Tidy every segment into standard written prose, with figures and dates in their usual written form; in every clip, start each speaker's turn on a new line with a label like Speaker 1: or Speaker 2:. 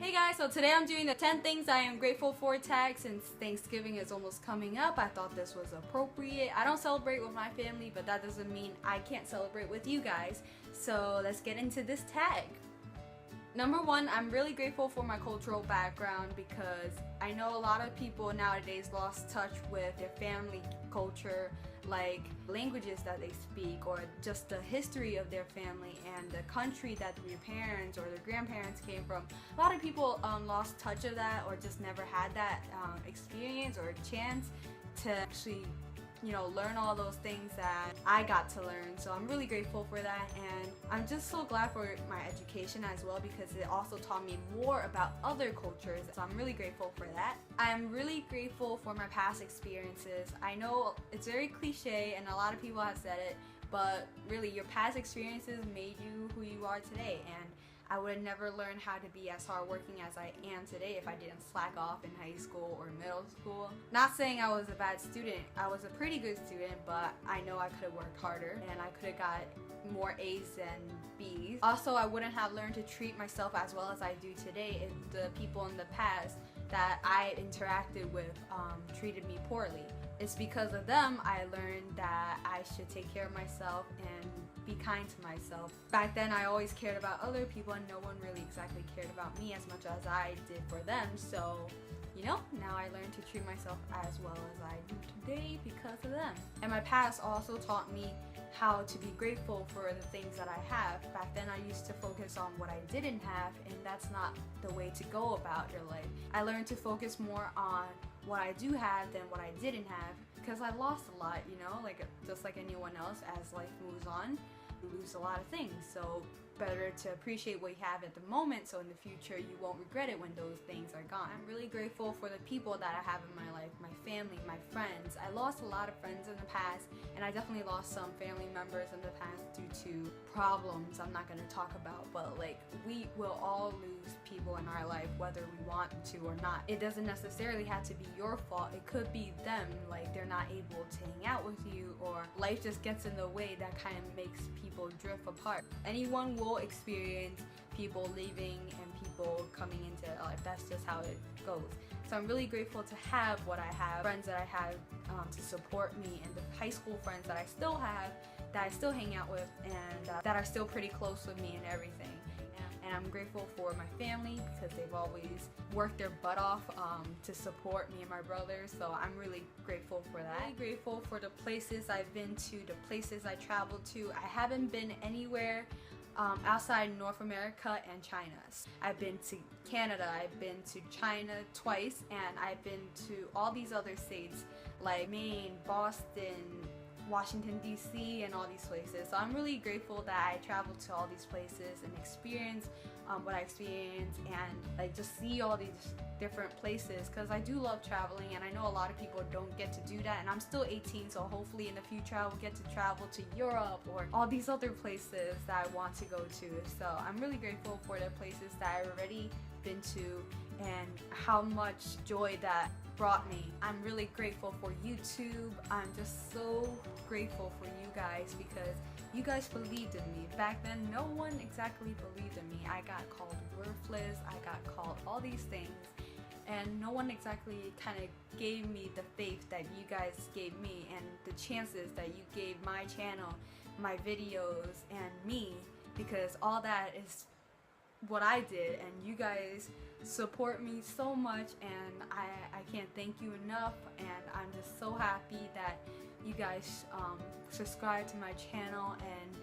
Speaker 1: Hey guys, so today I'm doing the 10 things I am grateful for tag. Since Thanksgiving is almost coming up, I thought this was appropriate. I don't celebrate with my family, but that doesn't mean I can't celebrate with you guys. So let's get into this tag. Number one, I'm really grateful for my cultural background because I know a lot of people nowadays lost touch with their family culture, like languages that they speak or just the history of their family and the country that their parents or their grandparents came from. A lot of people lost touch of that or just never had that experience or chance to actually learn all those things that I got to learn. So I'm really grateful for that, and I'm just so glad for my education as well because it also taught me more about other cultures. So I'm really grateful for that. I'm really grateful for my past experiences. I know it's very cliche and a lot of people have said it, but really your past experiences made you who you are today, and I would have never learned how to be as hardworking as I am today if I didn't slack off in high school or middle school. Not saying I was a bad student, I was a pretty good student, but I know I could have worked harder and I could have got more A's than B's. Also, I wouldn't have learned to treat myself as well as I do today if the people in the past that I interacted with treated me poorly. It's because of them I learned that I should take care of myself and be kind to myself. Back then I always cared about other people and no one really exactly cared about me as much as I did for them. So, now I learned to treat myself as well as I do today because of them. And my past also taught me how to be grateful for the things that I have. Back then I used to focus on what I didn't have, and that's not the way to go about your life. I learned to focus more on what I do have than what I didn't have because I lost a lot, just like anyone else. As life moves on, you lose a lot of things, so better to appreciate what you have at the moment so in the future you won't regret it when those things are gone. I'm really grateful for the people that I have in my life, my family, my friends. I lost a lot of friends in the past, and I definitely lost some family members in the past due to problems I'm not going to talk about, but we will all lose people in our life whether we want to or not. It doesn't necessarily have to be your fault. It could be them, they're not able to hang out with you or life just gets in the way that kind of makes people drift apart. Anyone will experience people leaving and people coming into their life. That's just how it goes. So I'm really grateful to have what I have, friends that I have to support me, and the high school friends that I still have, that I still hang out with, and that are still pretty close with me and everything. And I'm grateful for my family because they've always worked their butt off to support me and my brothers. So I'm really grateful for that. I'm really grateful for the places I've been to, the places I traveled to. I haven't been anywhere outside North America and China. I've been to Canada, I've been to China twice, and I've been to all these other states like Maine, Boston, Washington DC, and all these places. So I'm really grateful that I traveled to all these places and experienced what I experienced, and just see all these different places because I do love traveling, and I know a lot of people don't get to do that, and I'm still 18, so hopefully in the future I will get to travel to Europe or all these other places that I want to go to. So I'm really grateful for the places that I've already been to and how much joy that brought me. I'm really grateful for YouTube. I'm just so grateful for you guys because you guys believed in me. Back then, no one exactly believed in me. I got called worthless, I got called all these things, and no one exactly kind of gave me the faith that you guys gave me and the chances that you gave my channel, my videos, and me, because all that is what I did, and you guys support me so much, and I can't thank you enough, and I'm just so happy that you guys subscribe to my channel and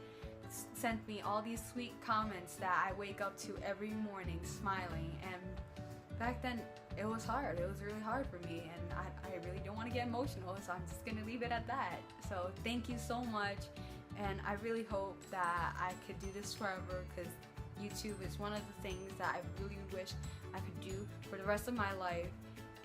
Speaker 1: sent me all these sweet comments that I wake up to every morning smiling. And back then it was hard, it was really hard for me, and I really don't want to get emotional, so I'm just gonna leave it at that. So thank you so much, and I really hope that I could do this forever because YouTube is one of the things that I really wish I could do for the rest of my life,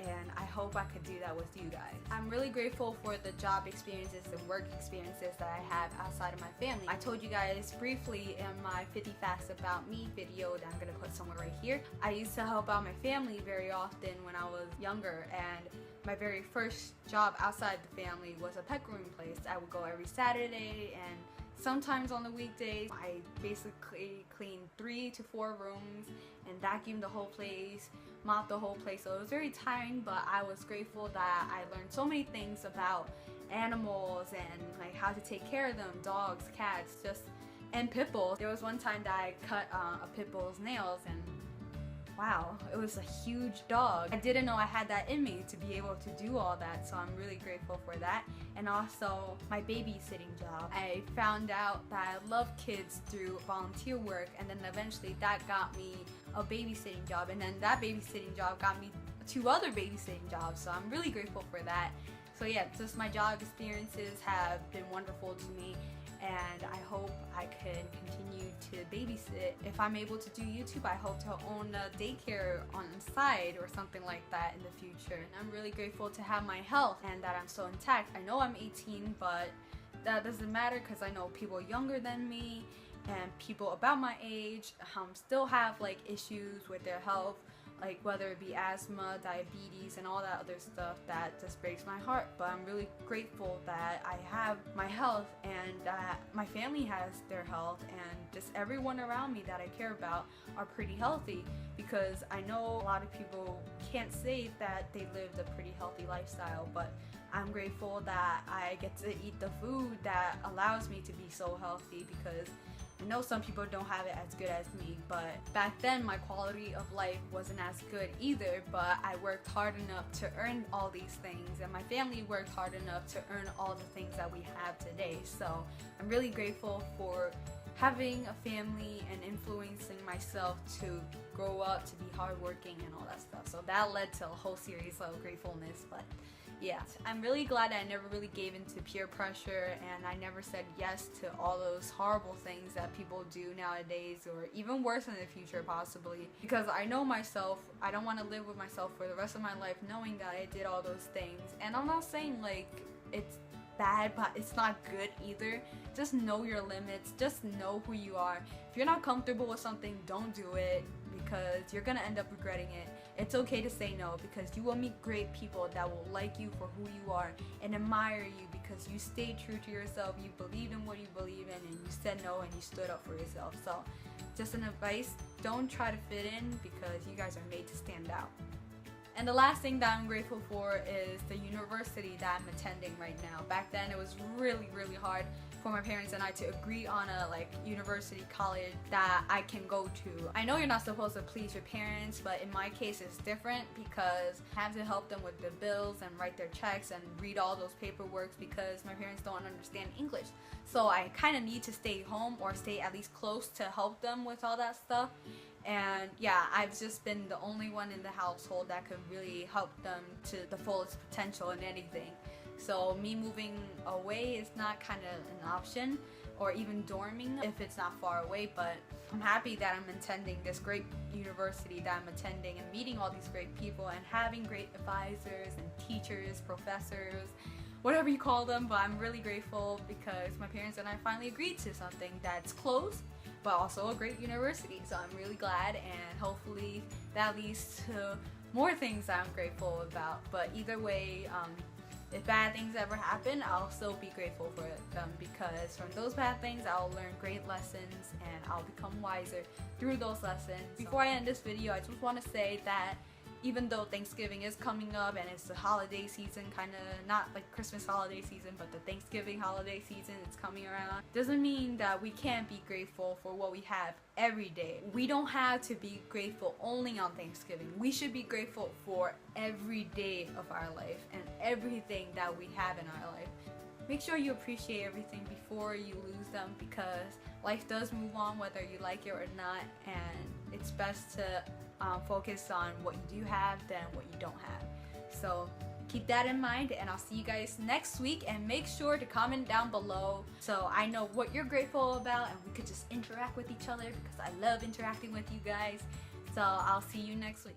Speaker 1: and I hope I could do that with you guys. I'm really grateful for the job experiences and work experiences that I have outside of my family. I told you guys briefly in my 50 Facts About Me video that I'm going to put somewhere right here. I used to help out my family very often when I was younger, and my very first job outside the family was a pet grooming place. I would go every Saturday and Sometimes on the weekdays, I basically cleaned 3 to 4 rooms and vacuumed the whole place, mopped the whole place. So it was very tiring, but I was grateful that I learned so many things about animals and like how to take care of them, dogs, cats, and pit bulls. There was one time that I cut a pit bull's nails, and wow, it was a huge dog. I didn't know I had that in me to be able to do all that, so I'm really grateful for that. And also my babysitting job. I found out that I love kids through volunteer work, and then eventually that got me a babysitting job, and then that babysitting job got me 2 other babysitting jobs, so I'm really grateful for that. So yeah, just my job experiences have been wonderful to me, and I hope I can continue to babysit. If I'm able to do YouTube, I hope to own a daycare on the side or something like that in the future. And I'm really grateful to have my health and that I'm still intact. I know I'm 18, but that doesn't matter because I know people younger than me and people about my age still have like issues with their health, like whether it be asthma, diabetes, and all that other stuff that just breaks my heart. But I'm really grateful that I have my health and that my family has their health, and just everyone around me that I care about are pretty healthy, because I know a lot of people can't say that they lived a pretty healthy lifestyle, but I'm grateful that I get to eat the food that allows me to be so healthy, because I know some people don't have it as good as me, but back then my quality of life wasn't as good either, but I worked hard enough to earn all these things, and my family worked hard enough to earn all the things that we have today. So I'm really grateful for having a family and influencing myself to grow up to be hardworking and all that stuff. So that led to a whole series of gratefulness. But yeah, I'm really glad I never really gave into peer pressure, and I never said yes to all those horrible things that people do nowadays, or even worse in the future possibly, because I know myself. I don't want to live with myself for the rest of my life knowing that I did all those things. And I'm not saying like it's bad, but it's not good either. Just know your limits, just know who you are. If you're not comfortable with something, don't do it, because you're gonna end up regretting it. It's okay to say no, because you will meet great people that will like you for who you are and admire you because you stayed true to yourself, you believed in what you believe in, and you said no and you stood up for yourself. So just an advice, don't try to fit in, because you guys are made to stand out. And the last thing that I'm grateful for is the university that I'm attending right now. Back then it was really, really hard for my parents and I to agree on a university college that I can go to. I know you're not supposed to please your parents, but in my case it's different, because I have to help them with the bills and write their checks and read all those paperwork, because my parents don't understand English. So I kind of need to stay home or stay at least close to help them with all that stuff. And yeah, I've just been the only one in the household that could really help them to the fullest potential in anything. So me moving away is not kind of an option, or even dorming if it's not far away. But I'm happy that I'm attending this great university that I'm attending, and meeting all these great people and having great advisors and teachers, professors, whatever you call them. But I'm really grateful because my parents and I finally agreed to something that's close but also a great university. So I'm really glad, and hopefully that leads to more things that I'm grateful about. But either way, if bad things ever happen, I'll still be grateful for them, because from those bad things I'll learn great lessons and I'll become wiser through those lessons. Before I end this video, I just want to say that even though Thanksgiving is coming up and it's the holiday season, kind of not like Christmas holiday season, but the Thanksgiving holiday season, it's coming around, doesn't mean that we can't be grateful for what we have every day. We don't have to be grateful only on Thanksgiving. We should be grateful for every day of our life and everything that we have in our life. Make sure you appreciate everything before you lose them, because life does move on whether you like it or not, and it's best to focus on what you do have than what you don't have. So keep that in mind, and I'll see you guys next week, and make sure to comment down below so I know what you're grateful about and we could just interact with each other, because I love interacting with you guys. So I'll see you next week.